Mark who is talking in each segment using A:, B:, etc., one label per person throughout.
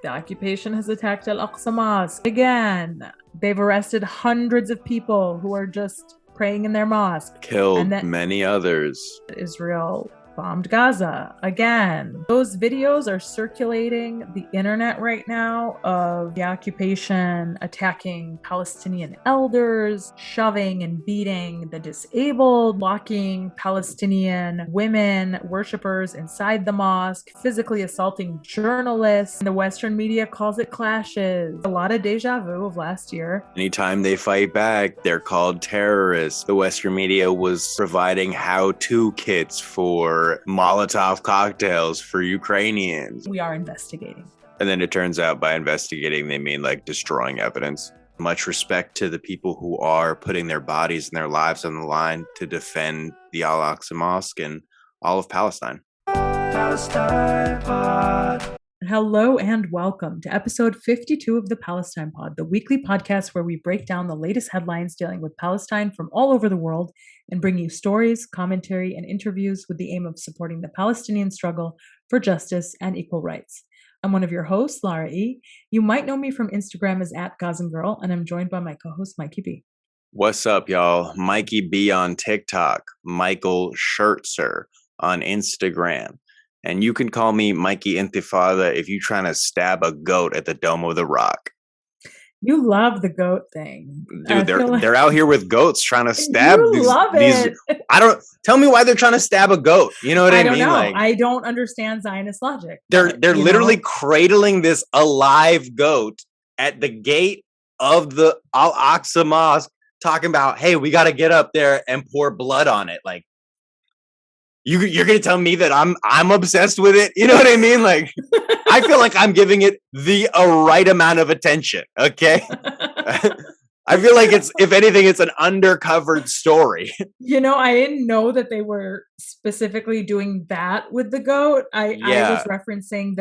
A: The occupation has attacked Al-Aqsa Mosque again. They've arrested hundreds of people who are just praying in their mosque.
B: Killed
A: And then
B: many others.
A: Israel bombed Gaza again. Those videos are circulating the internet right now of the occupation attacking Palestinian elders, shoving and beating the disabled, locking Palestinian women, worshippers inside the mosque, physically assaulting journalists. The Western media calls it clashes. A lot of deja vu of last year.
B: Anytime they fight back, they're called terrorists. The Western media was providing how-to kits for Molotov cocktails for Ukrainians.
A: We are investigating.
B: And then it turns out by investigating, they mean like destroying evidence. Much respect to the people who are putting their bodies and their lives on the line to defend the Al-Aqsa Mosque and all of Palestine.
A: Palestine Pod. Hello and welcome to episode 52 of the Palestine Pod, the weekly podcast where we break down the latest headlines dealing with Palestine from all over the world and bring you stories, commentary, and interviews with the aim of supporting the Palestinian struggle for justice and equal rights. I'm one of your hosts, Lara E. You might know me from Instagram as @GazanGirl, and I'm joined by my co-host, Mikey B.
B: What's up, y'all? Mikey B on TikTok, Michael Schertzer on Instagram. And you can call me Mikey Intifada if you're trying to stab a goat at the Dome of the Rock.
A: You love the goat thing.
B: Dude, they're out here with goats trying to stab
A: you love it.
B: Tell me why they're trying to stab a goat. You know what I mean?
A: Don't know.
B: Like,
A: I don't understand Zionist logic.
B: They're literally cradling this alive goat at the gate of the Al-Aqsa Mosque, talking about, hey, we got to get up there and pour blood on it. Like, you're gonna tell me that I'm obsessed with it? You know what I mean? Like, I feel like I'm giving it the right amount of attention. Okay, I feel like if anything, it's an undercovered story.
A: You know, I didn't know that they were specifically doing that with the goat. I was referencing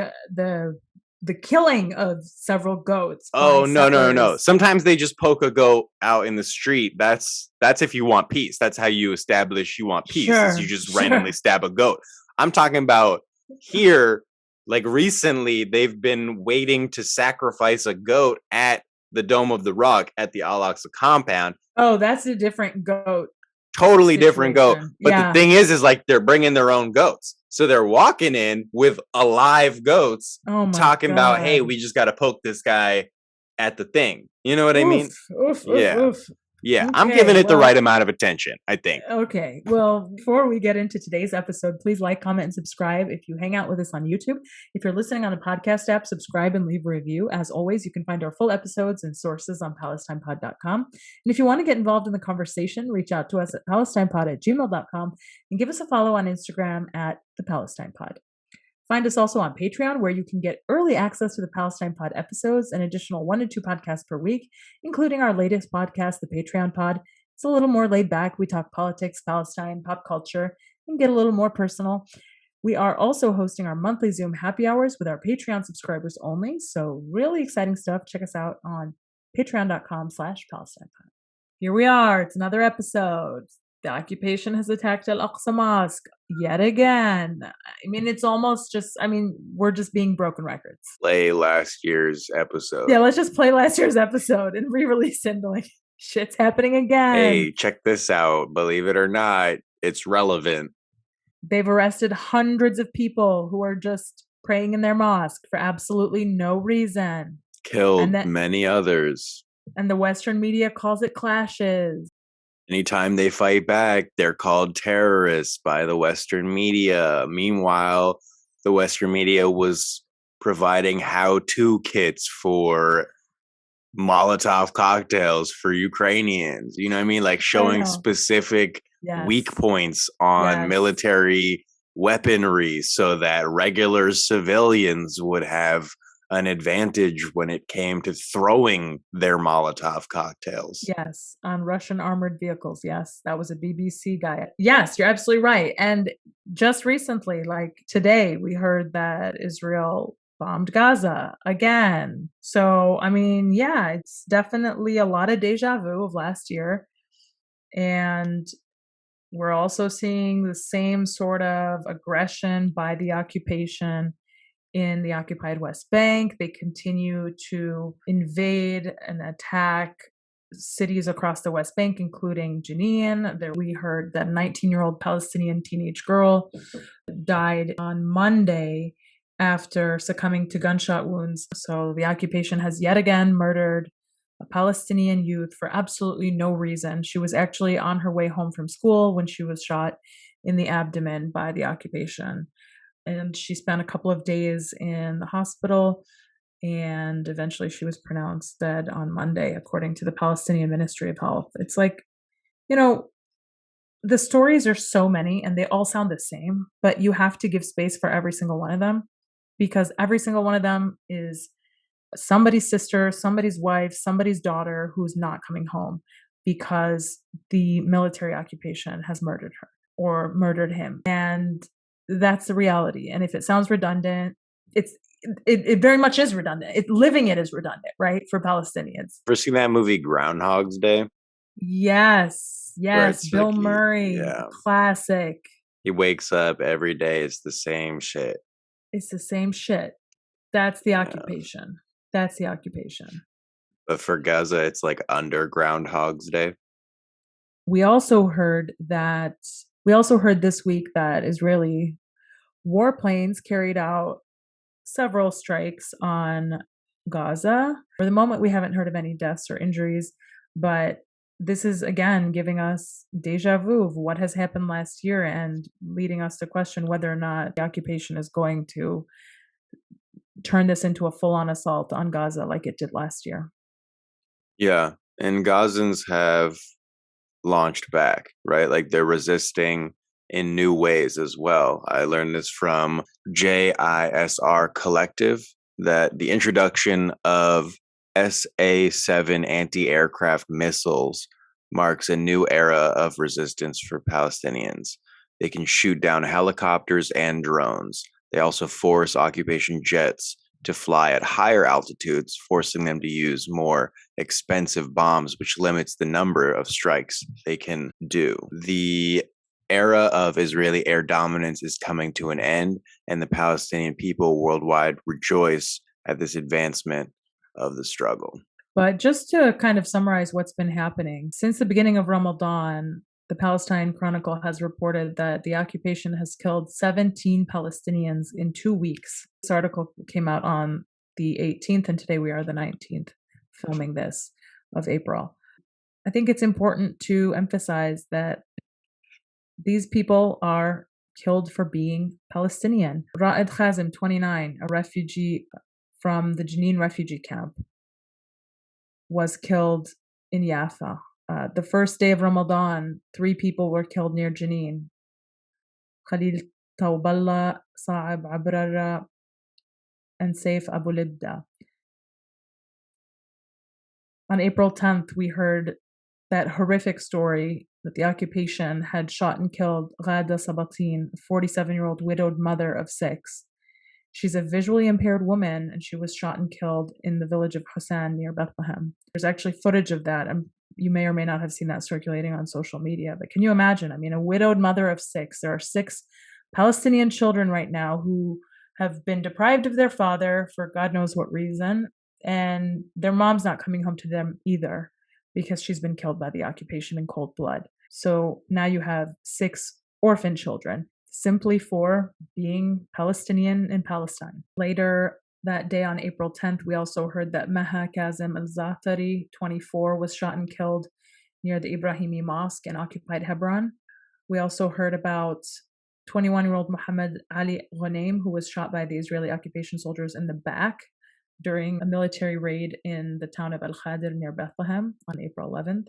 A: the killing of several goats.
B: Oh, no. Sometimes they just poke a goat out in the street. That's if you want peace. That's how you establish you want peace. Is you just randomly stab a goat. I'm talking about here, like recently, they've been waiting to sacrifice a goat at the Dome of the Rock at the Al-Aqsa compound.
A: Oh, that's a different goat.
B: Totally different goat. But the thing is like they're bringing their own goats. So they're walking in with alive goats, talking about, hey, we just got to poke this guy at the thing. You know what I mean? Yeah, okay, I'm giving it the right amount of attention, I think.
A: Okay, well, before we get into today's episode, please like, comment, and subscribe if you hang out with us on YouTube. If you're listening on a podcast app, subscribe and leave a review. As always, you can find our full episodes and sources on PalestinePod.com. And if you want to get involved in the conversation, reach out to us at PalestinePod@gmail.com and give us a follow on Instagram at the Palestine Pod. Find us also on Patreon, where you can get early access to the Palestine Pod episodes, an additional 1 to 2 podcasts per week, including our latest podcast, the Patreon Pod. It's a little more laid back. We talk politics, Palestine, pop culture, and get a little more personal. We are also hosting our monthly Zoom happy hours with our Patreon subscribers only. So really exciting stuff. Check us out on patreon.com/PalestinePod. Here we are. It's another episode. The occupation has attacked Al-Aqsa Mosque yet again. I mean, it's almost just, we're just being broken records.
B: Play last year's episode.
A: Yeah, let's just play last year's episode and re-release it and be like, shit's happening again.
B: Hey, check this out. Believe it or not, it's relevant.
A: They've arrested hundreds of people who are just praying in their mosque for absolutely no reason.
B: Killed many others.
A: And the Western media calls it clashes.
B: Anytime they fight back, they're called terrorists by the Western media. Meanwhile, the Western media was providing how-to kits for Molotov cocktails for Ukrainians. You know what I mean? Like showing specific weak points on military weaponry so that regular civilians would have an advantage when it came to throwing their Molotov cocktails.
A: Yes, on Russian armored vehicles. Yes, that was a BBC guy. Yes, you're absolutely right. And just recently, like today, we heard that Israel bombed Gaza again. So, it's definitely a lot of deja vu of last year. And we're also seeing the same sort of aggression by the occupation in the occupied West Bank. They continue to invade and attack cities across the West Bank, including Jenin. There we heard that a 19-year-old Palestinian teenage girl died on Monday after succumbing to gunshot wounds. So the occupation has yet again murdered a Palestinian youth for absolutely no reason. She was actually on her way home from school when she was shot in the abdomen by the occupation. And she spent a couple of days in the hospital, and eventually she was pronounced dead on Monday, according to the Palestinian Ministry of Health. It's like, the stories are so many and they all sound the same, but you have to give space for every single one of them, because every single one of them is somebody's sister, somebody's wife, somebody's daughter who's not coming home because the military occupation has murdered her or murdered him. And that's the reality. And if it sounds redundant, it very much is redundant. Living it is redundant, right? For Palestinians.
B: Ever seen that movie Groundhog's Day?
A: Yes. Bill
B: like,
A: Murray, classic.
B: He wakes up every day. It's the same shit.
A: It's the same shit. That's the occupation. That's the occupation.
B: But for Gaza, it's like Underground Hogs Day.
A: We also heard this week that Israeli warplanes carried out several strikes on Gaza. For the moment, we haven't heard of any deaths or injuries, but this is again giving us deja vu of what has happened last year and leading us to question whether or not the occupation is going to turn this into a full-on assault on Gaza like it did last year.
B: Yeah, and Gazans have launched back, right? Like they're resisting in new ways as well. I learned this from JISR Collective, that the introduction of SA-7 anti-aircraft missiles marks a new era of resistance for Palestinians. They can shoot down helicopters and drones. They also force occupation jets to fly at higher altitudes, forcing them to use more expensive bombs, which limits the number of strikes they can do. The era of Israeli air dominance is coming to an end, and the Palestinian people worldwide rejoice at this advancement of the struggle.
A: But just to kind of summarize what's been happening, since the beginning of Ramadan, the Palestine Chronicle has reported that the occupation has killed 17 Palestinians in 2 weeks. This article came out on the 18th, and today we are the 19th, filming this, of April. I think it's important to emphasize that these people are killed for being Palestinian. Ra'ed Khazem, 29, a refugee from the Jenin refugee camp, was killed in Yafa. The first day of Ramadan, 3 people were killed near Jenin. Khalil Tawballa, Sa'ab Abrara, and Saif Abu Libda. On April 10th, we heard that horrific story that the occupation had shot and killed Ghada Sabatin, a 47-year-old widowed mother of 6. She's a visually impaired woman, and she was shot and killed in the village of Hussan near Bethlehem. There's actually footage of that, and you may or may not have seen that circulating on social media. But can you imagine? I mean, a widowed mother of 6. There are 6 Palestinian children right now who have been deprived of their father for God knows what reason, and their mom's not coming home to them either because she's been killed by the occupation in cold blood. So now you have 6 orphan children simply for being Palestinian in Palestine. Later that day on April 10th, we also heard that Maha Kazem al-Zatari, 24, was shot and killed near the Ibrahimi Mosque in occupied Hebron. We also heard about 21-year-old Muhammad Ali Ghanem, who was shot by the Israeli occupation soldiers in the back during a military raid in the town of Al-Khadir near Bethlehem on April 11th.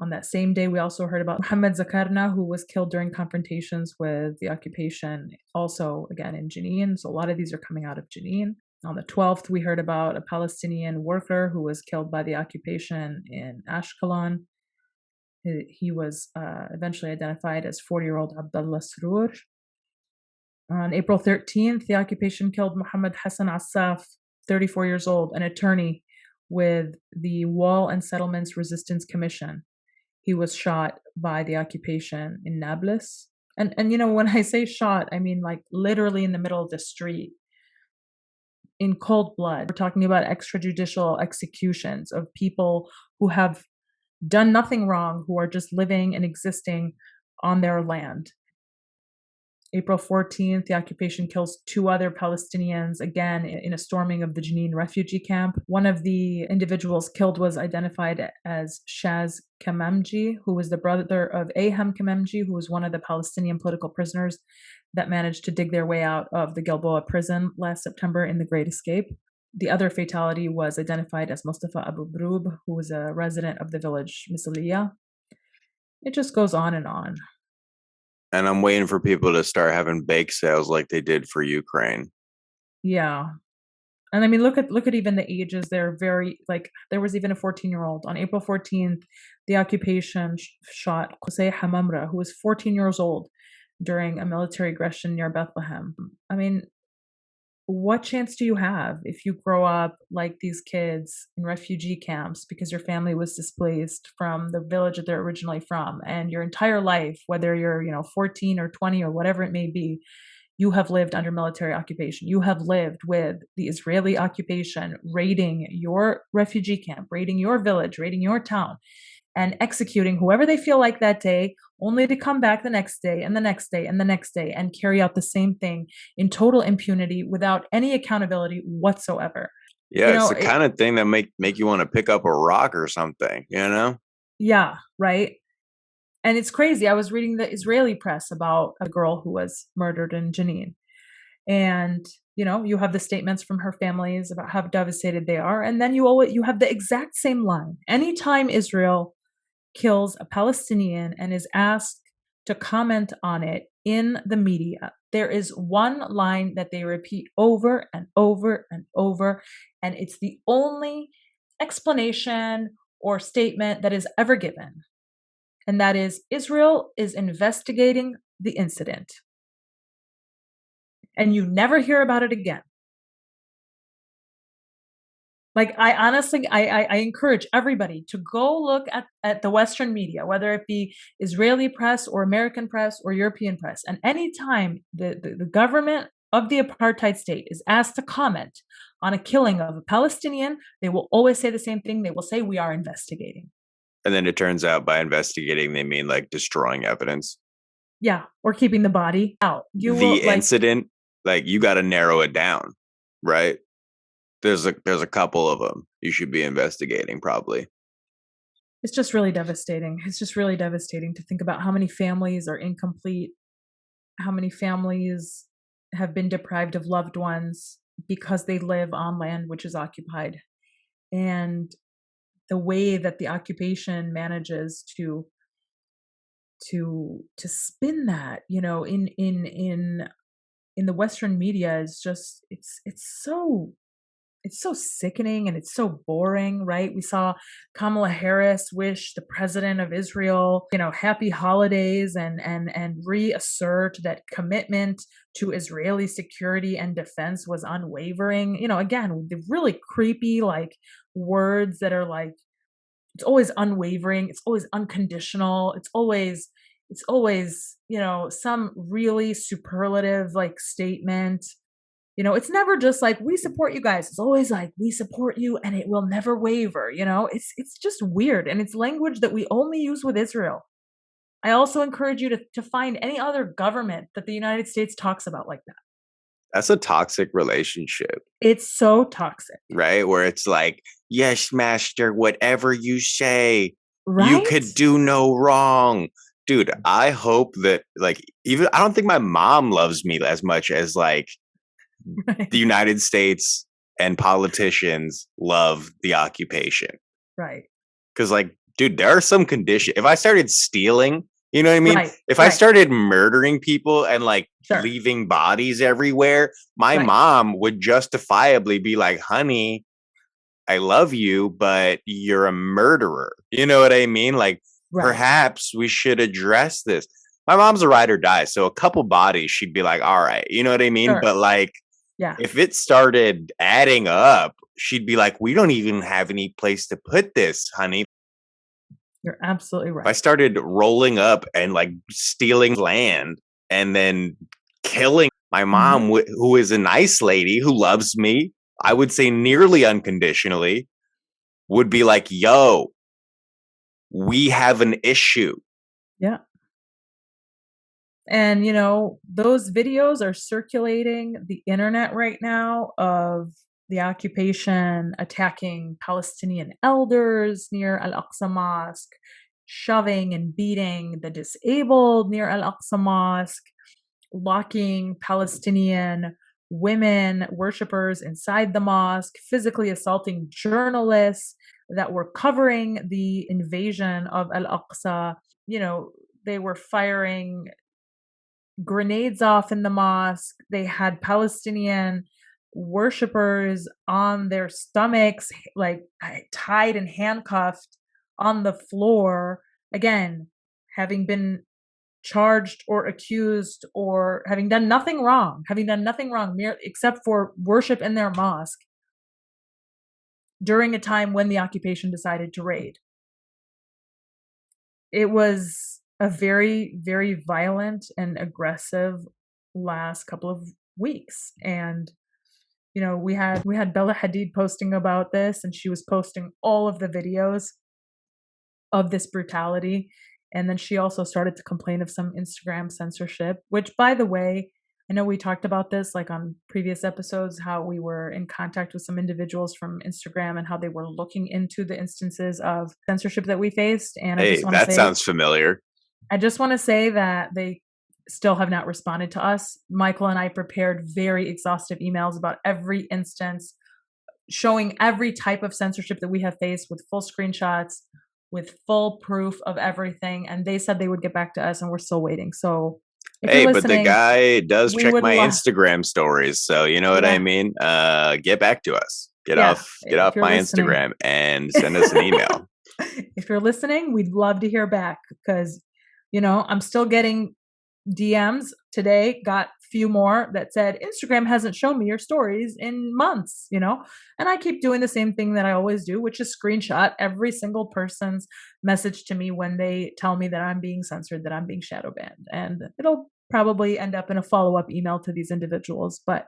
A: On that same day, we also heard about Muhammad Zakarna, who was killed during confrontations with the occupation, also again in Jenin. So a lot of these are coming out of Jenin. On the 12th, we heard about a Palestinian worker who was killed by the occupation in Ashkelon. He was eventually identified as 40-year-old Abdullah Srour. On April 13th, the occupation killed Muhammad Hassan Assaf, 34 years old, an attorney with the Wall and Settlements Resistance Commission. He was shot by the occupation in Nablus. And when I say shot, I mean like literally in the middle of the street. in cold blood. We're talking about extrajudicial executions of people who have done nothing wrong, who are just living and existing on their land. April 14th, the occupation kills 2 other Palestinians, again, in a storming of the Jenin refugee camp. One of the individuals killed was identified as Shaz Kamamji, who was the brother of Aham Kamamji, who was one of the Palestinian political prisoners that managed to dig their way out of the Gilboa prison last September in the Great Escape. The other fatality was identified as Mustafa Abu Brub, who was a resident of the village Misliya. It just goes on and on.
B: And I'm waiting for people to start having bake sales like they did for Ukraine.
A: Yeah. And I mean, look at even the ages. They're very, like, there was even a 14-year-old. On April 14th, the occupation shot Qusay Hamamra, who was 14 years old, during a military aggression near Bethlehem. I mean, what chance do you have if you grow up like these kids in refugee camps because your family was displaced from the village that they're originally from, and your entire life, whether you're 14 or 20 or whatever it may be, you have lived under military occupation. You have lived with the Israeli occupation raiding your refugee camp, raiding your village, raiding your town, and executing whoever they feel like that day, only to come back the next day and the next day and the next day and carry out the same thing in total impunity without any accountability whatsoever.
B: Yeah, it's the kind of thing that make you want to pick up a rock or something,
A: Yeah, right. And it's crazy. I was reading the Israeli press about a girl who was murdered in Jenin. And, you have the statements from her families about how devastated they are. And then you have the exact same line. Anytime Israel kills a Palestinian and is asked to comment on it in the media, there is one line that they repeat over and over and over, and it's the only explanation or statement that is ever given. And that is, Israel is investigating the incident. And you never hear about it again. Like, I honestly encourage everybody to go look at the Western media, whether it be Israeli press or American press or European press. And anytime the government of the apartheid state is asked to comment on a killing of a Palestinian, they will always say the same thing. They will say, we are investigating.
B: And then it turns out by investigating, they mean like destroying evidence.
A: Yeah, or keeping the body out.
B: Incident, like you got to narrow it down, right? There's a couple of them you should be investigating, probably.
A: It's just really devastating. It's just really devastating to think about how many families are incomplete, how many families have been deprived of loved ones because they live on land which is occupied, and the way that the occupation manages to spin that, in the Western media is just it's so sickening and it's so boring, right? We saw Kamala Harris wish the president of Israel, happy holidays and reassert that commitment to Israeli security and defense was unwavering. Again, the really creepy words that are like, it's always unwavering, it's always unconditional, it's always some really superlative statement. It's never just like, we support you guys. It's always like, we support you and it will never waver. It's just weird. And it's language that we only use with Israel. I also encourage you to find any other government that the United States talks about like that.
B: That's a toxic relationship.
A: It's so toxic.
B: Right? Where it's like, yes, master, whatever you say,
A: right?
B: You could do no wrong. Dude, I hope that even I don't think my mom loves me as much as right. The United States and politicians love the occupation.
A: Right.
B: Because dude, there are some conditions. If I started stealing, you know what I mean?
A: Right.
B: If I started murdering people and
A: sure.
B: leaving bodies everywhere, my mom would justifiably be like, honey, I love you, but you're a murderer. You know what I mean? Perhaps we should address this. My mom's a ride or die. So a couple bodies, she'd be like, all right. You know what I mean?
A: Sure.
B: But if it started adding up, she'd be like, we don't even have any place to put this, honey.
A: You're absolutely right.
B: If I started rolling up and stealing land and then killing my mom, who is a nice lady who loves me, I would say nearly unconditionally, would be like, yo, we have an issue.
A: Yeah. And, those videos are circulating the internet right now of the occupation attacking Palestinian elders near Al-Aqsa Mosque, shoving and beating the disabled near Al-Aqsa Mosque, locking Palestinian women worshippers inside the mosque, physically assaulting journalists that were covering the invasion of Al-Aqsa. They were firing grenades off in the mosque. They had Palestinian worshippers on their stomachs, like tied and handcuffed on the floor. Again, having been charged or accused or having done nothing wrong, except for worship in their mosque during a time when the occupation decided to raid. It was a very, very violent and aggressive last couple of weeks. And, we had Bella Hadid posting about this, and she was posting all of the videos of this brutality. And then she also started to complain of some Instagram censorship, which, by the way, I know we talked about this like on previous episodes, how we were in contact with some individuals from Instagram and how they were looking into the instances of censorship that we faced. And
B: Hey, that sounds familiar.
A: I just want to say that they still have not responded to us. Michael and I prepared very exhaustive emails about every instance, showing every type of censorship that we have faced with full screenshots, with full proof of everything. And they said they would get back to us, and we're still waiting. So
B: hey, but the guy does check my Instagram stories. So you know what I mean? Get back to us. Get off my Instagram and send us an email.
A: If you're listening, we'd love to hear back, because, I'm still getting DMs today, got a few more that said, Instagram hasn't shown me your stories in months, and I keep doing the same thing that I always do, which is screenshot every single person's message to me when they tell me that I'm being censored, that I'm being shadow banned. And it'll probably end up in a follow-up email to these individuals, but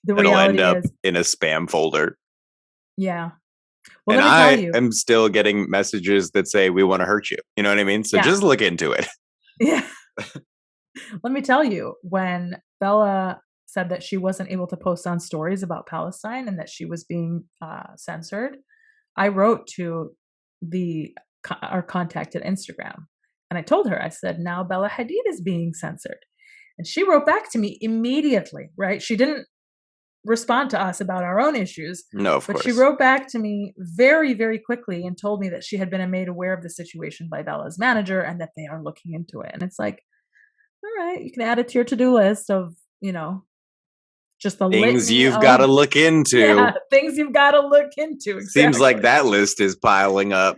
B: it'll reality end up in a spam folder.
A: Yeah.
B: Well, and I am still getting messages that say, we want to hurt you. You know what I mean? So just look into it.
A: Yeah. Let me tell you, when Bella said that she wasn't able to post on stories about Palestine and that she was being censored, I wrote to our contact at Instagram, and I told her, I said, now Bella Hadid is being censored. And she wrote back to me immediately, right? She didn't respond to us about our own issues.
B: No, of course.
A: But she wrote back to me very, very quickly and told me that she had been made aware of the situation by Bella's manager and that they are looking into it. And it's like, all right, you can add it to your to-do list of, just the
B: things you've got to look into.
A: Yeah, things you've got to look into. Exactly.
B: Seems like that list is piling up.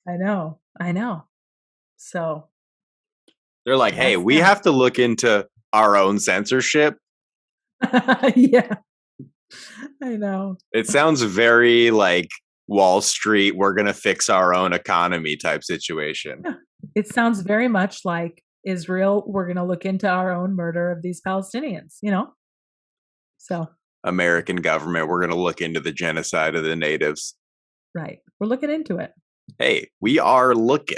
A: I know. So
B: they're like, hey, we have to look into our own censorship.
A: Yeah. I know.
B: It sounds very like Wall Street, we're going to fix our own economy type situation.
A: Yeah. It sounds very much like Israel, we're going to look into our own murder of these Palestinians, So
B: American government, we're going to look into the genocide of the natives.
A: Right. We're looking into it.
B: Hey, we are looking.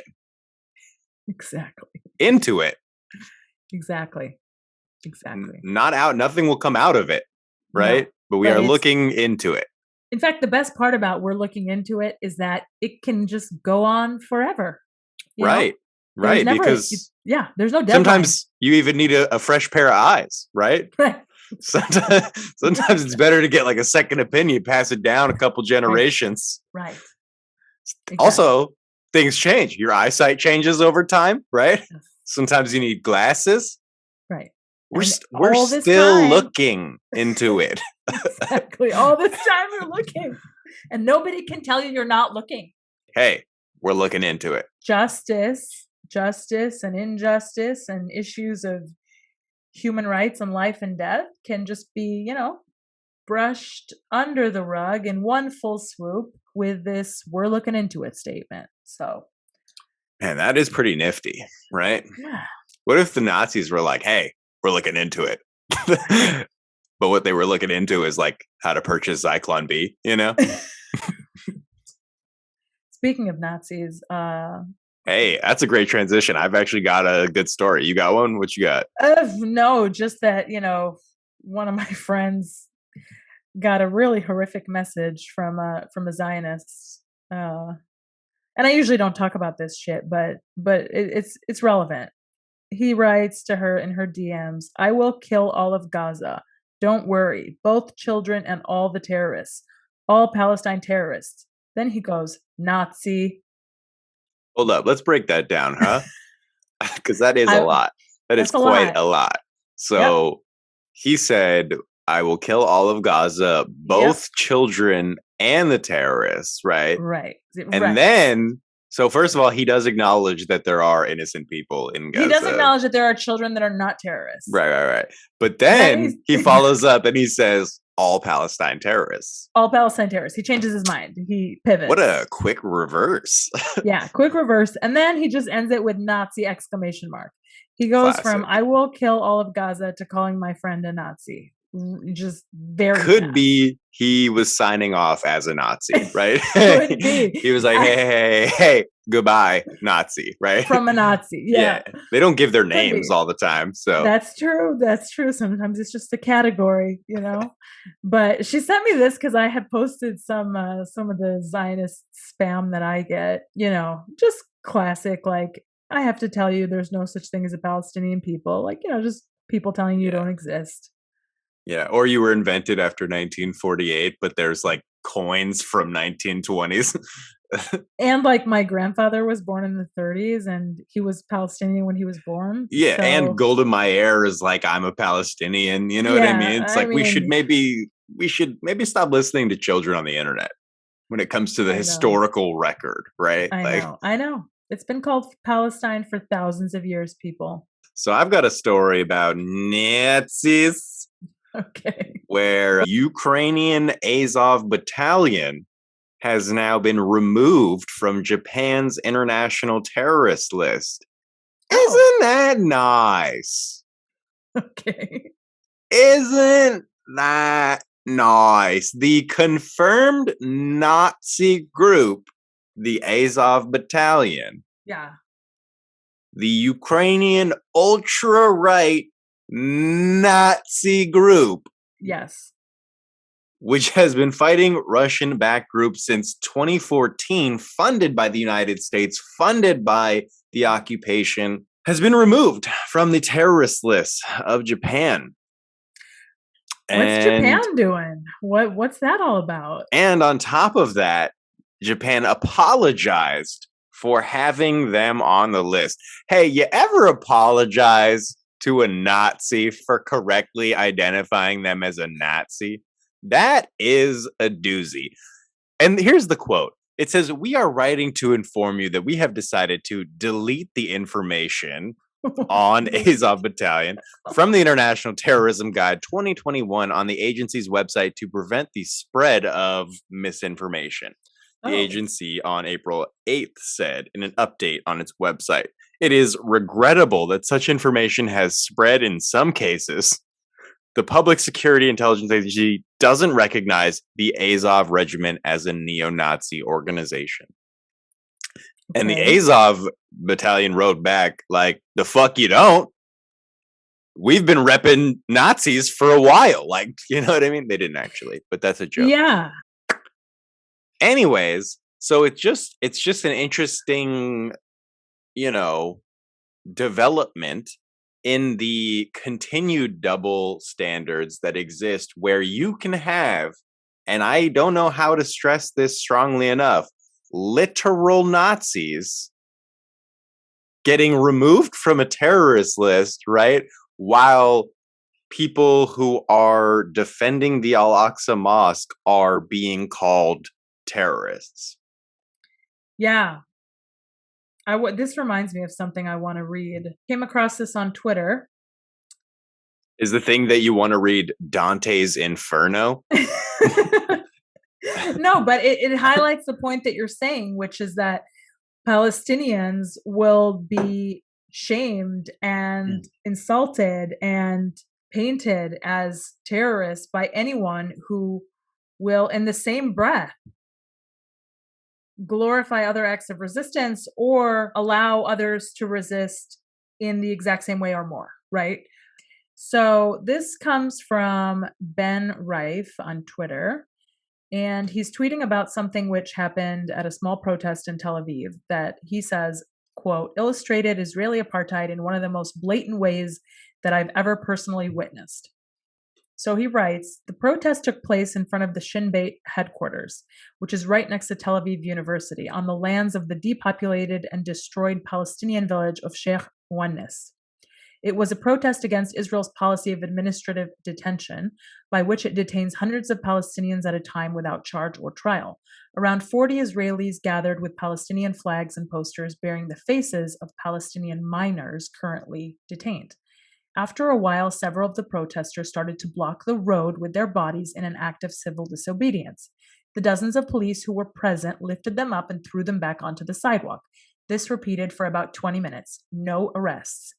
A: Exactly.
B: Into it.
A: Exactly.
B: Not out. Nothing will come out of it. Right. No, but we are looking into it.
A: In fact, the best part about we're looking into it is that it can just go on forever.
B: Right. Right. Because
A: there's no deadline.
B: Sometimes you even need a fresh pair of eyes. Right.
A: Right.
B: Sometimes it's better to get like a second opinion, pass it down a couple generations.
A: Right.
B: Exactly. Also, things change. Your eyesight changes over time. Right.
A: Yes.
B: Sometimes you need glasses.
A: Right.
B: We're still looking into it.
A: Exactly. All this time we're looking. And nobody can tell you you're not looking.
B: Hey, we're looking into it.
A: Justice and injustice and issues of human rights and life and death can just be, brushed under the rug in one full swoop with this we're looking into it statement. So.
B: Man, that is pretty nifty, right?
A: Yeah.
B: What if the Nazis were like, hey, we're looking into it? but what they were looking into is like how to purchase Zyklon B, you know?
A: Speaking of Nazis,
B: Hey, that's a great transition. I've actually got a good story. You got one? What you got?
A: no, just that, one of my friends got a really horrific message from a Zionist. And I usually don't talk about this shit, but it's relevant. He writes to her in her DMs, "I will kill all of Gaza. Don't worry, both children and all the terrorists, all Palestine terrorists." Then he goes, "Nazi."
B: Hold up. Let's break that down, huh? Because that is a lot. That is quite a lot. So he said, "I will kill all of Gaza, both children and the terrorists," right?
A: Right.
B: And then, so first of all, he does acknowledge that there are innocent people in Gaza.
A: He does acknowledge that there are children that are not terrorists.
B: Right. But then he follows up and he says, all Palestine terrorists.
A: All Palestine terrorists. He changes his mind. He pivots.
B: What a quick reverse.
A: Yeah, quick reverse. And then he just ends it with Nazi exclamation mark. He goes from "I will kill all of Gaza" to calling my friend a Nazi. Just very
B: could be he was signing off as a Nazi, right?
A: Could be.
B: He was like, hey, goodbye, Nazi, right?
A: From a Nazi. Yeah.
B: They don't give their names all the time. So
A: that's true. Sometimes it's just a category, But she sent me this because I had posted some of the Zionist spam that I get, just classic, like, "I have to tell you there's no such thing as a Palestinian people," like, just people telling you don't exist.
B: Yeah, or you were invented after 1948, but there's like coins from 1920s.
A: And like my grandfather was born in the 30s and he was Palestinian when he was born.
B: Yeah, so. And Golda Meir is like, "I'm a Palestinian," you know what I mean? It's we should maybe stop listening to children on the internet when it comes to the historical record, right?
A: I know. It's been called Palestine for thousands of years, people.
B: So I've got a story about Nazis.
A: Okay.
B: Where Ukrainian Azov battalion has now been removed from Japan's international terrorist list. Isn't that nice?
A: Okay.
B: Isn't that nice? The confirmed Nazi group, the Azov battalion.
A: Yeah.
B: The Ukrainian ultra-right Nazi group.
A: Yes.
B: Which has been fighting Russian-backed groups since 2014, funded by the United States, funded by the occupation, has been removed from the terrorist list of Japan.
A: What's Japan doing? What's that all about?
B: And on top of that, Japan apologized for having them on the list. Hey, you ever apologize to a Nazi for correctly identifying them as a Nazi? That is a doozy. And here's the quote. It says, "We are writing to inform you that we have decided to delete the information on Azov Battalion from the International Terrorism Guide 2021 on the agency's website to prevent the spread of misinformation." The agency on April 8th said in an update on its website, "It is regrettable that such information has spread in some cases. The Public Security Intelligence Agency doesn't recognize the Azov Regiment as a neo-Nazi organization." And the Azov battalion wrote back, like, "The fuck you don't? We've been repping Nazis for a while." Like, you know what I mean? They didn't actually, but that's a joke.
A: Yeah.
B: Anyways, so it's just an interesting, development in the continued double standards that exist where you can have, and I don't know how to stress this strongly enough, literal Nazis getting removed from a terrorist list, right? While people who are defending the Al-Aqsa Mosque are being called terrorists.
A: Yeah. This reminds me of something I want to read. Came across this on Twitter.
B: Is the thing that you want to read Dante's Inferno?
A: No, but it highlights the point that you're saying, which is that Palestinians will be shamed and insulted and painted as terrorists by anyone who will, in the same breath, glorify other acts of resistance or allow others to resist in the exact same way or more, right? So this comes from Ben Rife on Twitter, and he's tweeting about something which happened at a small protest in Tel Aviv that he says, quote, illustrated Israeli apartheid in one of the most blatant ways that I've ever personally witnessed. So he writes, the protest took place in front of the Shin Bet headquarters, which is right next to Tel Aviv University, on the lands of the depopulated and destroyed Palestinian village of Sheikh Ouannis. It was a protest against Israel's policy of administrative detention, by which it detains hundreds of Palestinians at a time without charge or trial. Around 40 Israelis gathered with Palestinian flags and posters bearing the faces of Palestinian minors currently detained. After a while, several of the protesters started to block the road with their bodies in an act of civil disobedience. The dozens of police who were present lifted them up and threw them back onto the sidewalk. This repeated for about 20 minutes. No arrests.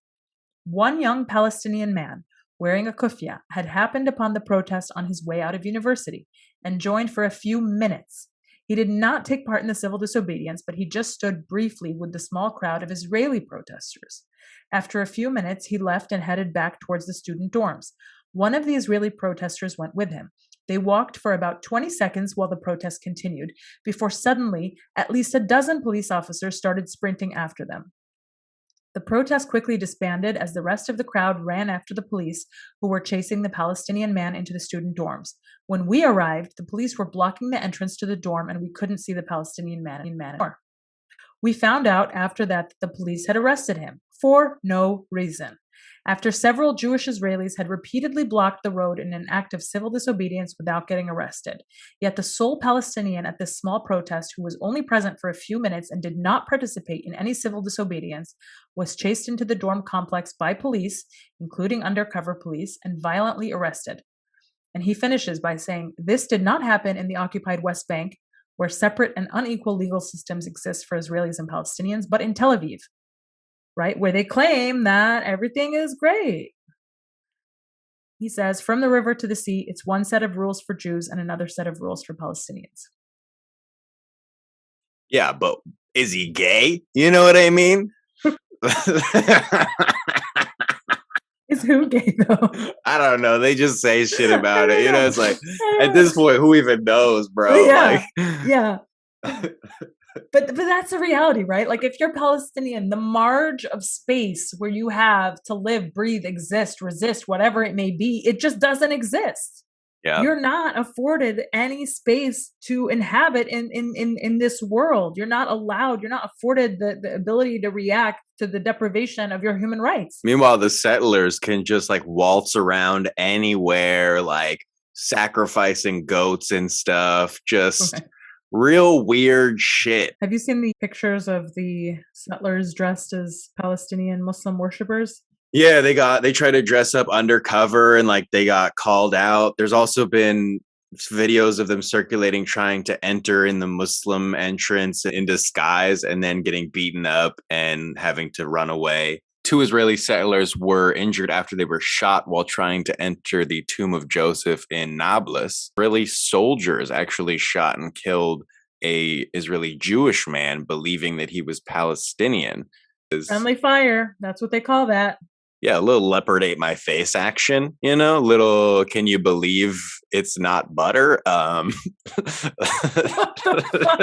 A: One young Palestinian man, wearing a kufiya, had happened upon the protest on his way out of university and joined for a few minutes. He did not take part in the civil disobedience, but he just stood briefly with the small crowd of Israeli protesters. After a few minutes, he left and headed back towards the student dorms. One of the Israeli protesters went with him. They walked for about 20 seconds while the protest continued, before suddenly at least a dozen police officers started sprinting after them. The protest quickly disbanded as the rest of the crowd ran after the police, who were chasing the Palestinian man into the student dorms. When we arrived, the police were blocking the entrance to the dorm and we couldn't see the Palestinian man anymore. We found out after that the police had arrested him for no reason. After several Jewish Israelis had repeatedly blocked the road in an act of civil disobedience without getting arrested. Yet the sole Palestinian at this small protest, who was only present for a few minutes and did not participate in any civil disobedience, was chased into the dorm complex by police, including undercover police, and violently arrested. And he finishes by saying, this did not happen in the occupied West Bank, where separate and unequal legal systems exist for Israelis and Palestinians, but in Tel Aviv, right, where they claim that everything is great. He says, from the river to the sea, it's one set of rules for Jews and another set of rules for Palestinians.
B: Yeah, but is he gay? You know what I mean?
A: Is who gay, though?
B: I don't know. They just say shit about it. You know, it's like, at this point, who even knows, bro?
A: Yeah,
B: like,
A: yeah. But that's the reality, right? Like, if you're Palestinian, the marge of space where you have to live, breathe, exist, resist, whatever it may be, it just doesn't exist.
B: Yeah.
A: You're not afforded any space to inhabit in this world. You're not allowed, you're not afforded the ability to react to the deprivation of your human rights.
B: Meanwhile, the settlers can just like waltz around anywhere, like sacrificing goats and stuff. Just real weird shit.
A: Have you seen the pictures of the settlers dressed as Palestinian Muslim worshippers?
B: Yeah, they tried to dress up undercover and like they got called out. There's also been videos of them circulating trying to enter in the Muslim entrance in disguise and then getting beaten up and having to run away. 2 Israeli settlers were injured after they were shot while trying to enter the tomb of Joseph in Nablus. Israeli soldiers actually shot and killed a Israeli Jewish man believing that he was Palestinian.
A: Friendly fire, that's what they call that.
B: Yeah, a little leopard ate my face action, you know, little can you believe it's not butter?
A: What the fuck?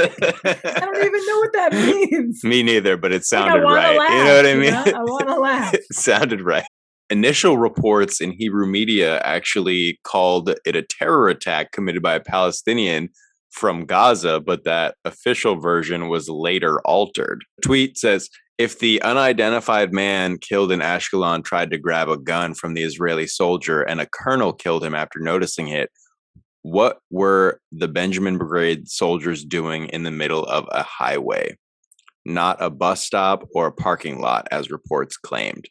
A: I don't even know what that means.
B: Me neither, but it sounded
A: like
B: right.
A: Laugh,
B: you know what I mean?
A: I want to laugh.
B: It sounded right. Initial reports in Hebrew media actually called it a terror attack committed by a Palestinian from Gaza, but that official version was later altered. The tweet says, if the unidentified man killed in Ashkelon tried to grab a gun from the Israeli soldier and a colonel killed him after noticing it, what were the Benjamin Brigade soldiers doing in the middle of a highway? Not a bus stop or a parking lot, as reports claimed.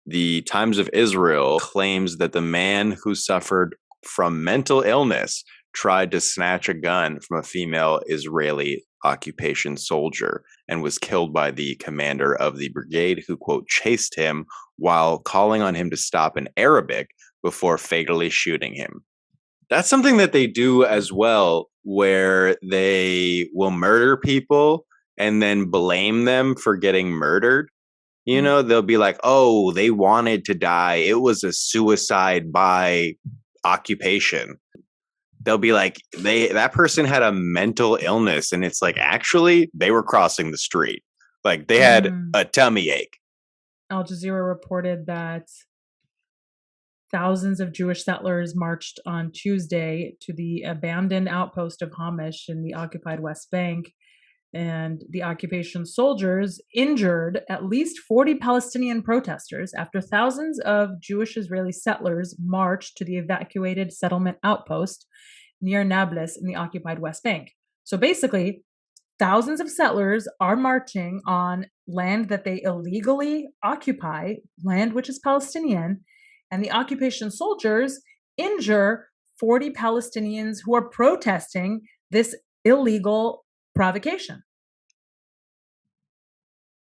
B: The Times of Israel claims that the man who suffered from mental illness tried to snatch a gun from a female Israeli occupation soldier and was killed by the commander of the brigade who, quote, chased him while calling on him to stop in Arabic, before fatally shooting him. That's something that they do as well, where they will murder people and then blame them for getting murdered. You know, they'll be like, oh, they wanted to die. It was a suicide by occupation. They'll be like, that person had a mental illness. And it's like, actually, they were crossing the street. Like they had a tummy ache.
A: Al Jazeera reported that thousands of Jewish settlers marched on Tuesday to the abandoned outpost of Hamish in the occupied West Bank. And the occupation soldiers injured at least 40 Palestinian protesters after thousands of Jewish Israeli settlers marched to the evacuated settlement outpost near Nablus in the occupied West Bank. So basically, thousands of settlers are marching on land that they illegally occupy, land which is Palestinian, and the occupation soldiers injure 40 Palestinians who are protesting this illegal provocation.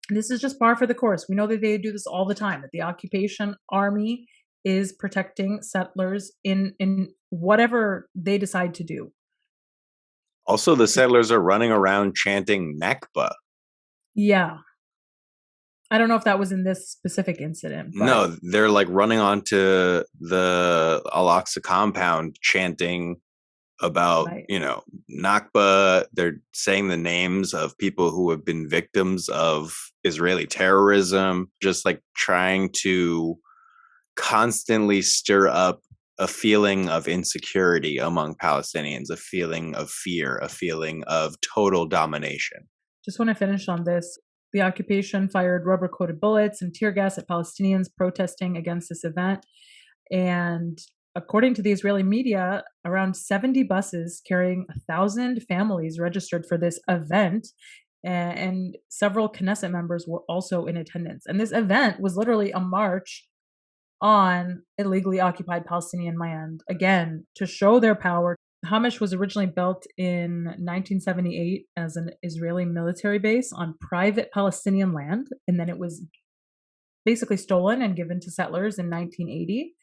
A: This is just par for the course. We know that they do this all the time, that the occupation army is protecting settlers in whatever they decide to do.
B: Also, the settlers are running around chanting Nakba.
A: Yeah. I don't know if that was in this specific incident. But
B: no, they're like running onto the Al-Aqsa compound chanting about, Nakba. They're saying the names of people who have been victims of Israeli terrorism, just like trying to constantly stir up a feeling of insecurity among Palestinians, a feeling of fear, a feeling of total domination.
A: Just want to finish on this. The occupation fired rubber-coated bullets and tear gas at Palestinians protesting against this event. And according to the Israeli media, around 70 buses carrying 1,000 families registered for this event, and several Knesset members were also in attendance. And this event was literally a march on illegally occupied Palestinian land, again, to show their power. Hamish was originally built in 1978 as an Israeli military base on private Palestinian land, and then it was basically stolen and given to settlers in 1980.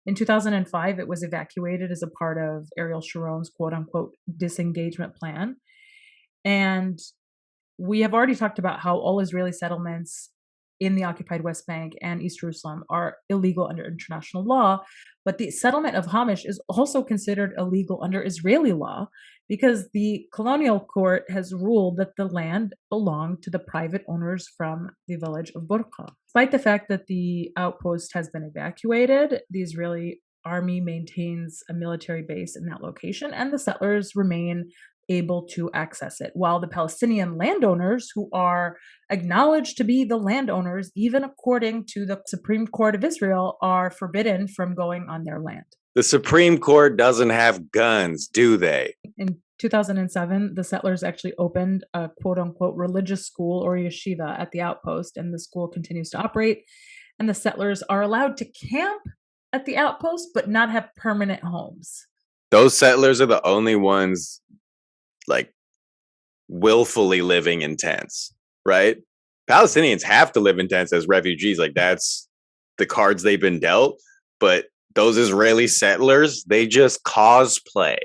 A: In 2005, it was evacuated as a part of Ariel Sharon's quote-unquote disengagement plan. And we have already talked about how all Israeli settlements in the occupied West Bank and East Jerusalem are illegal under international law, but the settlement of Hamish is also considered illegal under Israeli law because the colonial court has ruled that the land belonged to the private owners from the village of Burqa. Despite the fact that the outpost has been evacuated, the Israeli army maintains a military base in that location, and the settlers remain able to access it, while the Palestinian landowners, who are acknowledged to be the landowners, even according to the Supreme Court of Israel, are forbidden from going on their land.
B: The Supreme Court doesn't have guns, do they?
A: In 2007, the settlers actually opened a quote-unquote religious school or yeshiva at the outpost, and the school continues to operate. And the settlers are allowed to camp at the outpost, but not have permanent homes.
B: Those settlers are the only ones like willfully living in tents, right? Palestinians have to live in tents as refugees. Like that's the cards they've been dealt. But those Israeli settlers, they just cosplay.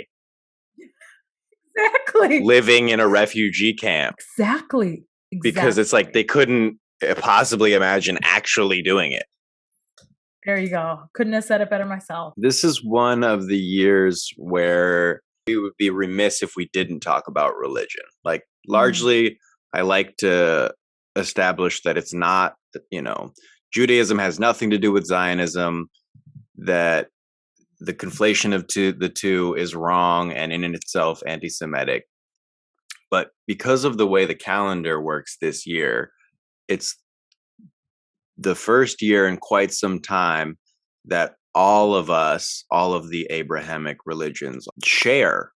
A: Exactly.
B: Living in a refugee camp.
A: Exactly.
B: Because it's like they couldn't possibly imagine actually doing it.
A: There you go. Couldn't have said it better myself.
B: This is one of the years where we would be remiss if we didn't talk about religion. Like largely, I like to establish that it's not, Judaism has nothing to do with Zionism, that the conflation of the two is wrong and in itself anti-Semitic. But because of the way the calendar works this year, it's the first year in quite some time that all of the Abrahamic religions share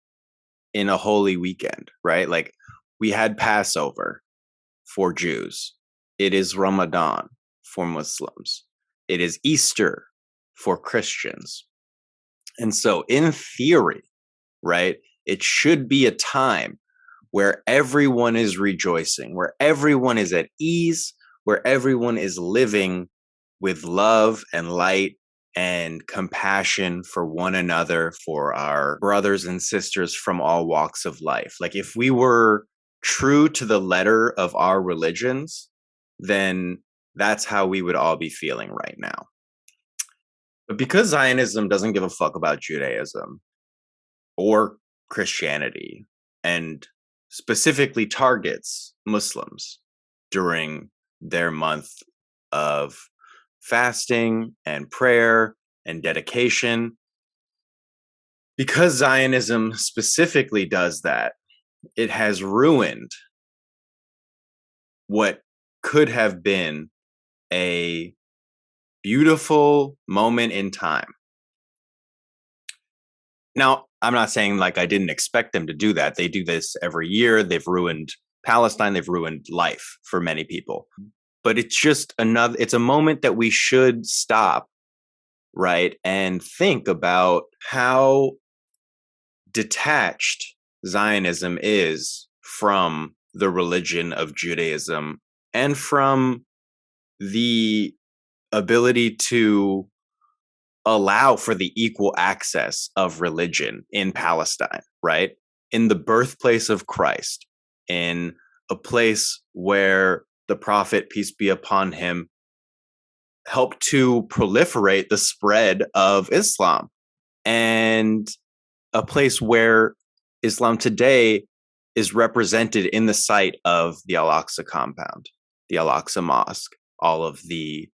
B: in a holy weekend, right? Like we had Passover for Jews. It is Ramadan for Muslims. It is Easter for Christians. And so in theory, right, it should be a time where everyone is rejoicing, where everyone is at ease, where everyone is living with love and light and compassion for one another, for our brothers and sisters from all walks of life. Like, if we were true to the letter of our religions, then that's how we would all be feeling right now. But because Zionism doesn't give a fuck about Judaism or Christianity, and specifically targets Muslims during their month of fasting and prayer and dedication, because Zionism specifically does that, it has ruined what could have been a beautiful moment in time. Now, I'm not saying like I didn't expect them to do that. They do this every year. They've ruined Palestine. They've ruined life for many people. But it's just it's a moment that we should stop, right? And think about how detached Zionism is from the religion of Judaism and from the ability to allow for the equal access of religion in Palestine, right? In the birthplace of Christ, in a place where the prophet, peace be upon him, helped to proliferate the spread of Islam, and a place where Islam today is represented in the site of the Al-Aqsa compound, the Al-Aqsa Mosque, all of the,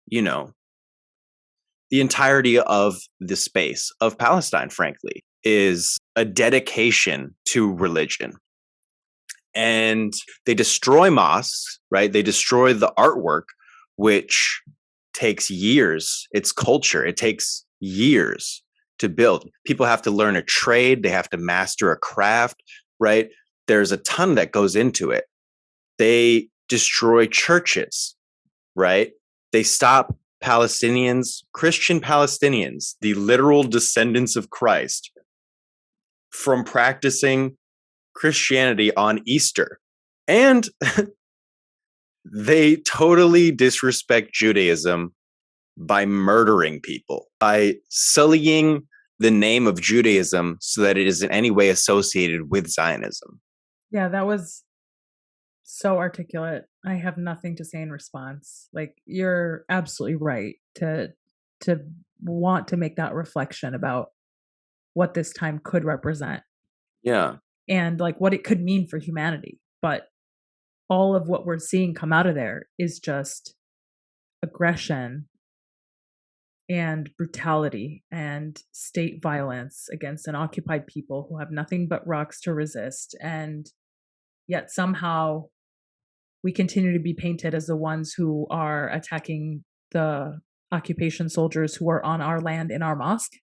B: the entirety of the space of Palestine, frankly, is a dedication to religion. And they destroy mosques, right? They destroy the artwork, which takes years. It's culture. It takes years to build. People have to learn a trade. They have to master a craft, right? There's a ton that goes into it. They destroy churches, right? They stop Palestinians, Christian Palestinians, the literal descendants of Christ, from practicing Christianity on Easter. And they totally disrespect Judaism by murdering people, by sullying the name of Judaism so that it is in any way associated with Zionism.
A: Yeah, that was so articulate. I have nothing to say in response. Like, you're absolutely right to want to make that reflection about what this time could represent.
B: Yeah.
A: And like what it could mean for humanity. But all of what we're seeing come out of there is just aggression and brutality and state violence against an occupied people who have nothing but rocks to resist. And yet somehow we continue to be painted as the ones who are attacking the occupation soldiers who are on our land in our mosque,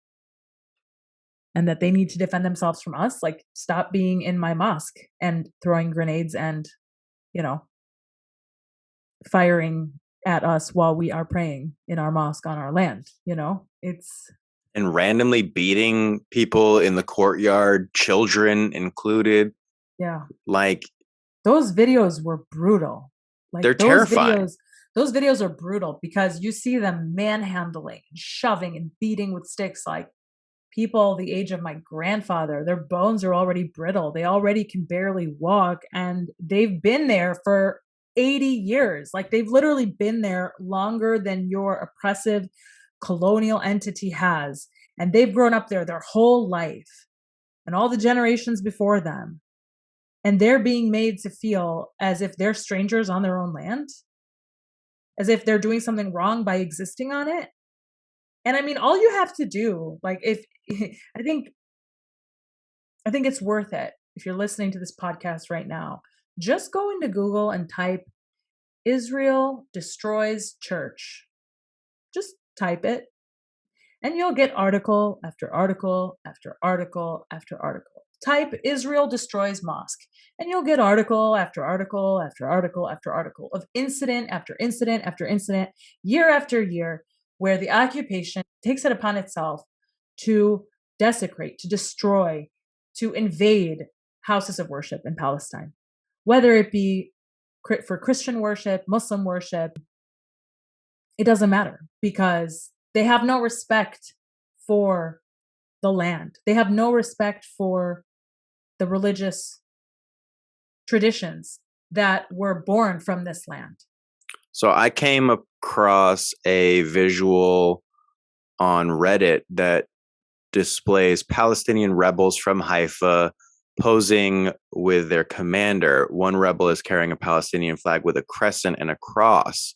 A: and that they need to defend themselves from us. Like, stop being in my mosque and throwing grenades and, firing at us while we are praying in our mosque on our land. It's
B: and randomly beating people in the courtyard, children included.
A: Yeah.
B: Like,
A: those videos were brutal. Like,
B: they're terrifying.
A: Those videos are brutal because you see them manhandling, shoving, and beating with sticks like people the age of my grandfather. Their bones are already brittle. They already can barely walk, and they've been there for 80 years. Like, they've literally been there longer than your oppressive colonial entity has. And they've grown up there their whole life and all the generations before them. And they're being made to feel as if they're strangers on their own land, as if they're doing something wrong by existing on it. And I mean, all you have to do, like, if I think it's worth it. If you're listening to this podcast right now, just go into Google and type Israel destroys church. Just type it, and you'll get article after article after article after article. Type Israel destroys mosque, and you'll get article after article after article after article of incident after incident after incident, year after year, where the occupation takes it upon itself to desecrate, to destroy, to invade houses of worship in Palestine, whether it be for Christian worship, Muslim worship. It doesn't matter, because They have no respect for the land. They have no respect for the religious traditions that were born from this land.
B: So I came across a visual on Reddit that displays Palestinian rebels from Haifa posing with their commander. One rebel is carrying a Palestinian flag with a crescent and a cross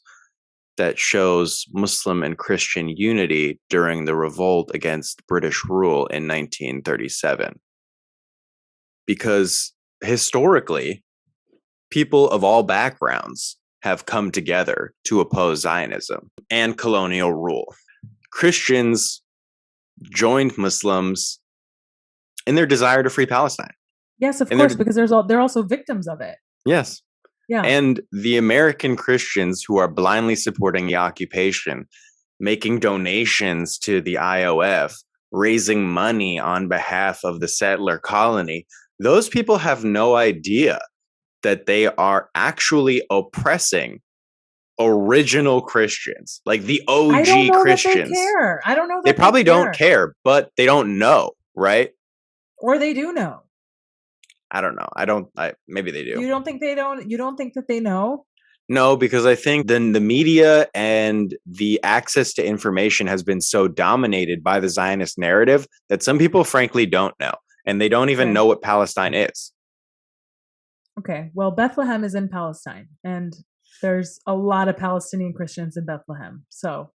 B: that shows Muslim and Christian unity during the revolt against British rule in 1937. Because historically, people of all backgrounds have come together to oppose Zionism and colonial rule. Christians joined Muslims in their desire to free Palestine.
A: Yes, of course, because they're also victims of it.
B: Yes.
A: Yeah.
B: And the American Christians who are blindly supporting the occupation, making donations to the IOF, raising money on behalf of the settler colony, those people have no idea that they are actually oppressing original Christians, like the OG
A: I don't know
B: Christians.
A: That they care. I don't know that
B: they probably don't care, but they don't know, right?
A: Or they do know.
B: I don't know. Maybe they do.
A: You don't think they don't? You don't think that they know?
B: No, because I think then the media and the access to information has been so dominated by the Zionist narrative that some people frankly don't know, and they don't even know what Palestine is.
A: Okay, well, Bethlehem is in Palestine, and there's a lot of Palestinian Christians in Bethlehem. So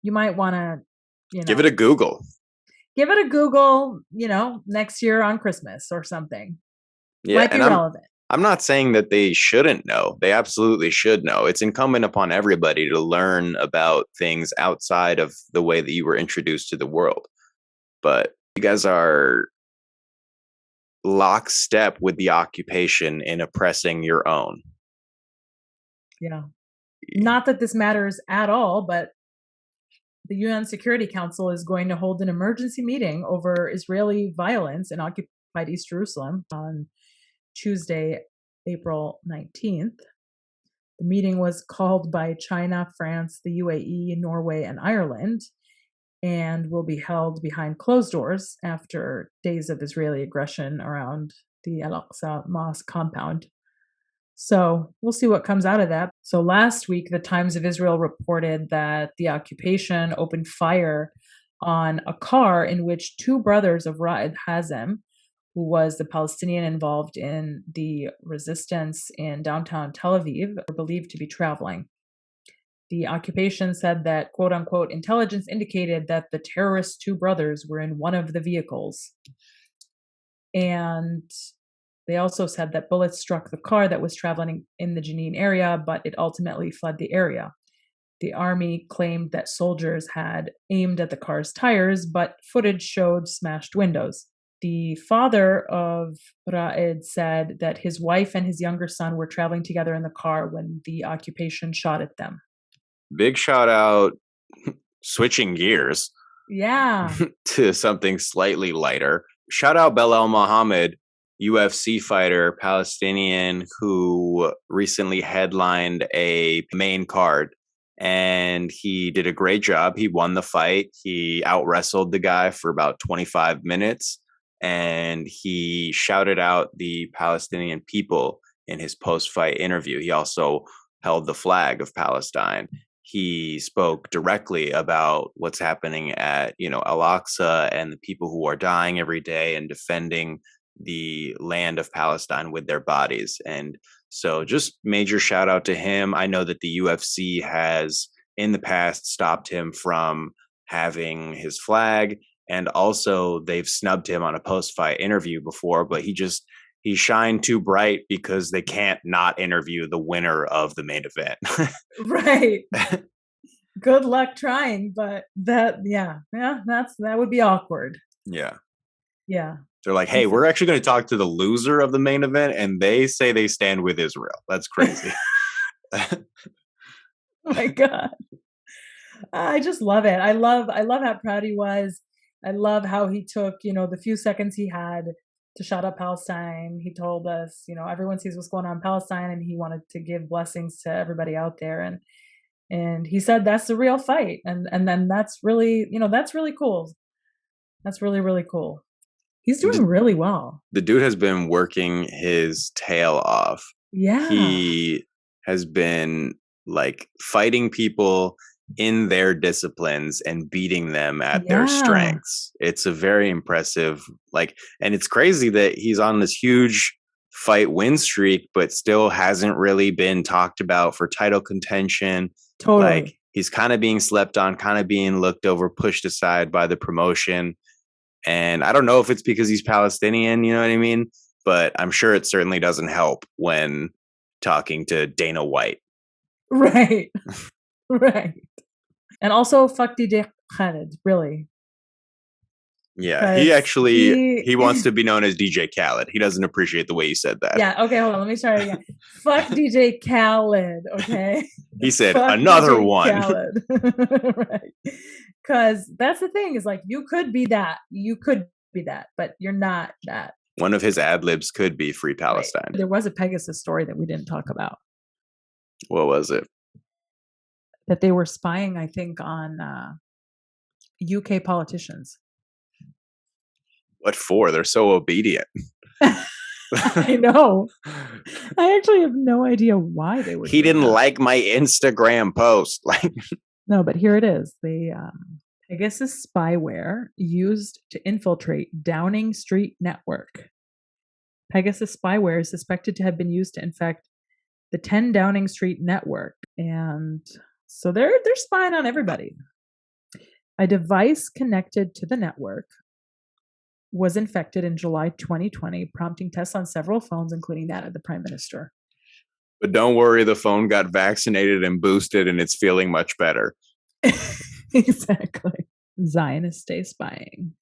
A: you might want to,
B: give it a Google.
A: Give it a Google, next year on Christmas or something. Yeah, might be relevant.
B: I'm not saying that they shouldn't know. They absolutely should know. It's incumbent upon everybody to learn about things outside of the way that you were introduced to the world. But you guys are lockstep with the occupation in oppressing your own.
A: Yeah. Not that this matters at all, but the UN Security Council is going to hold an emergency meeting over Israeli violence in occupied East Jerusalem on Tuesday, April 19th. The meeting was called by China, France, the UAE, Norway, and Ireland, and will be held behind closed doors after days of Israeli aggression around the Al-Aqsa Mosque compound. So we'll see what comes out of that. So last week, the Times of Israel reported that the occupation opened fire on a car in which two brothers of Ra'ed Hazem, who was the Palestinian involved in the resistance in downtown Tel Aviv, were believed to be traveling. The occupation said that, quote unquote, intelligence indicated that the terrorist two brothers were in one of the vehicles. And they also said that bullets struck the car that was traveling in the Jenin area, but it ultimately fled the area. The army claimed that soldiers had aimed at the car's tires, but footage showed smashed windows. The father of Ra'ed said that his wife and his younger son were traveling together in the car when the occupation shot at them.
B: Big shout out, switching gears.
A: Yeah.
B: To something slightly lighter. Shout out Belal Muhammad, UFC fighter, Palestinian, who recently headlined a main card. And he did a great job. He won the fight. He out-wrestled the guy for about 25 minutes. And he shouted out the Palestinian people in his post-fight interview. He also held the flag of Palestine. He spoke directly about what's happening at, Al-Aqsa and the people who are dying every day and defending the land of Palestine with their bodies. And so just major shout out to him. I know that the UFC has in the past stopped him from having his flag, and also they've snubbed him on a post-fight interview before, but he shined too bright because they can't not interview the winner of the main event.
A: Right. Good luck trying, but that would be awkward.
B: Yeah.
A: Yeah.
B: They're like, hey, we're actually going to talk to the loser of the main event, and they say they stand with Israel. That's crazy.
A: Oh my God. I just love it. I love how proud he was. I love how he took, the few seconds he had to shout out Palestine. He told us, everyone sees what's going on in Palestine, and he wanted to give blessings to everybody out there. And And he said that's the real fight. And then that's really, that's really cool. That's really, really cool. He's doing really well.
B: The dude has been working his tail off.
A: Yeah.
B: He has been like fighting people in their disciplines and beating them at their strengths. It's a very impressive, and it's crazy that he's on this huge fight win streak, but still hasn't really been talked about for title contention.
A: Totally.
B: Like, he's kind of being slept on, kind of being looked over, pushed aside by the promotion. And I don't know if it's because he's Palestinian, you know what I mean? But I'm sure it certainly doesn't help when talking to Dana White.
A: Right. Right. And also, fuck DJ Khaled, really.
B: Yeah, he wants to be known as DJ Khaled. He doesn't appreciate the way you said that.
A: Yeah, okay, hold on. Let me try it again. Fuck DJ Khaled, okay?
B: He said another DJ one.
A: Khaled. Right. Because that's the thing, is like, you could be that. You could be that, but you're not that.
B: One of his ad libs could be Free Palestine.
A: Right. There was a Pegasus story that we didn't talk about.
B: What was it?
A: That they were spying, I think, on UK politicians.
B: What for? They're so obedient.
A: I know. I actually have no idea why they would.
B: He didn't like my Instagram post.
A: No, but here it is. The Pegasus spyware used to infiltrate Downing Street network. Pegasus spyware is suspected to have been used to infect the 10 Downing Street network, and so they're spying on everybody. A device connected to the network was infected in July 2020, prompting tests on several phones, including that of the Prime Minister.
B: But don't worry, the phone got vaccinated and boosted, and it's feeling much better.
A: Exactly. Zionists stay spying.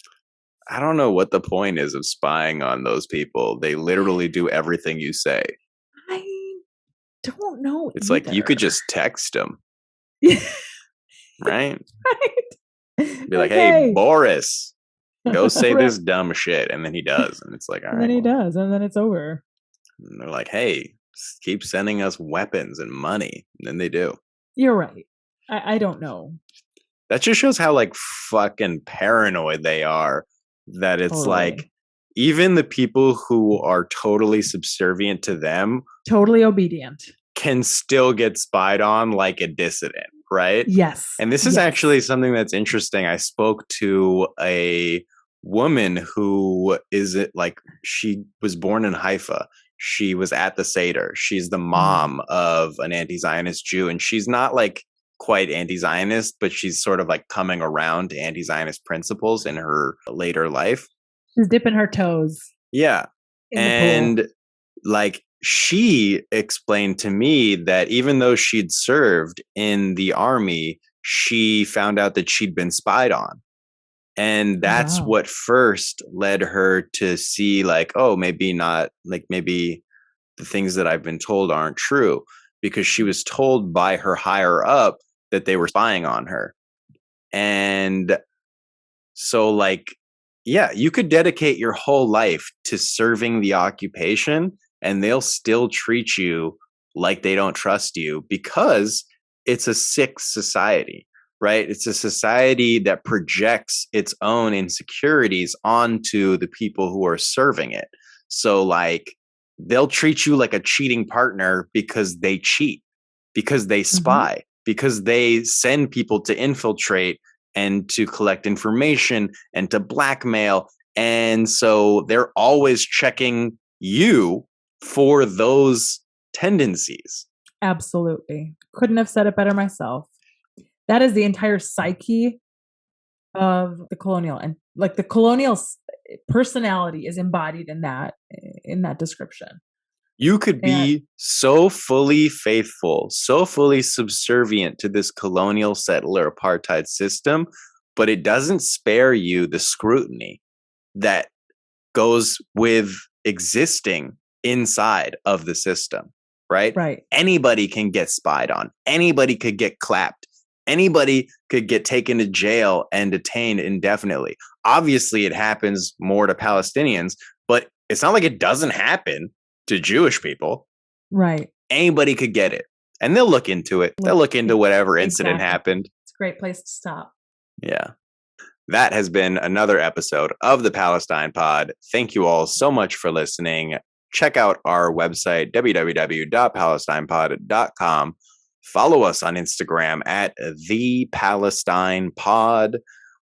B: I don't know what the point is of spying on those people. They literally do everything you say.
A: I don't know.
B: It's
A: either.
B: like you could just text them. Right?
A: Right.
B: Be like, hey, Boris, go say this dumb shit. And then he does. And it's like, all right.
A: And then he does. And then it's over.
B: And they're like, hey, keep sending us weapons and money. And then they do.
A: You're right. I don't know.
B: That just shows how fucking paranoid they are. That it's like, even the people who are totally subservient to them,
A: totally obedient,
B: can still get spied on like a dissident, right?
A: Yes.
B: And this is actually something that's interesting. I spoke to a woman who she was born in Haifa. She was at the Seder. She's the mom of an anti-Zionist Jew, and she's not quite anti-Zionist, but she's sort of coming around to anti-Zionist principles in her later life.
A: She's dipping her toes.
B: Yeah. And she explained to me that even though she'd served in the army, she found out that she'd been spied on. And that's what first led her to see maybe not, maybe the things that I've been told aren't true, because she was told by her higher up that they were spying on her. And so you could dedicate your whole life to serving the occupation and they'll still treat you like they don't trust you, because it's a sick society, right? It's a society that projects its own insecurities onto the people who are serving it. So they'll treat you like a cheating partner because they cheat, because they spy, because they send people to infiltrate and to collect information and to blackmail. And so they're always checking you for those tendencies.
A: Absolutely. Couldn't have said it better myself. That is the entire psyche of the colonial, and the colonial personality is embodied in that description.
B: You could be so fully faithful, so fully subservient to this colonial settler apartheid system, but it doesn't spare you the scrutiny that goes with existing inside of the system, right?
A: Right.
B: Anybody can get spied on. Anybody could get clapped. Anybody could get taken to jail and detained indefinitely. Obviously, it happens more to Palestinians, but it's not like it doesn't happen to Jewish people.
A: Right.
B: Anybody could get it. And they'll look into it. They'll look into whatever incident happened.
A: It's a great place to stop.
B: Yeah. That has been another episode of the Palestine Pod. Thank you all so much for listening. Check out our website, www.palestinepod.com. Follow us on Instagram at The Palestine Pod.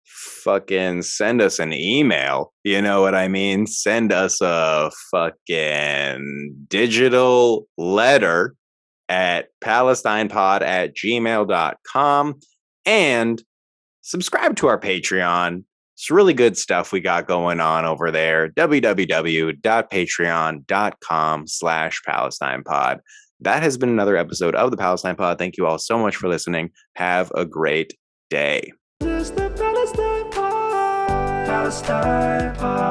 B: Fucking send us an email. You know what I mean? Send us a fucking digital letter at palestinepod@gmail.com. And subscribe to our Patreon. It's really good stuff we got going on over there. www.patreon.com/PalestinePod. That has been another episode of the Palestine Pod. Thank you all so much for listening. Have a great day.
C: This is the Palestine Pod. Palestine Pod.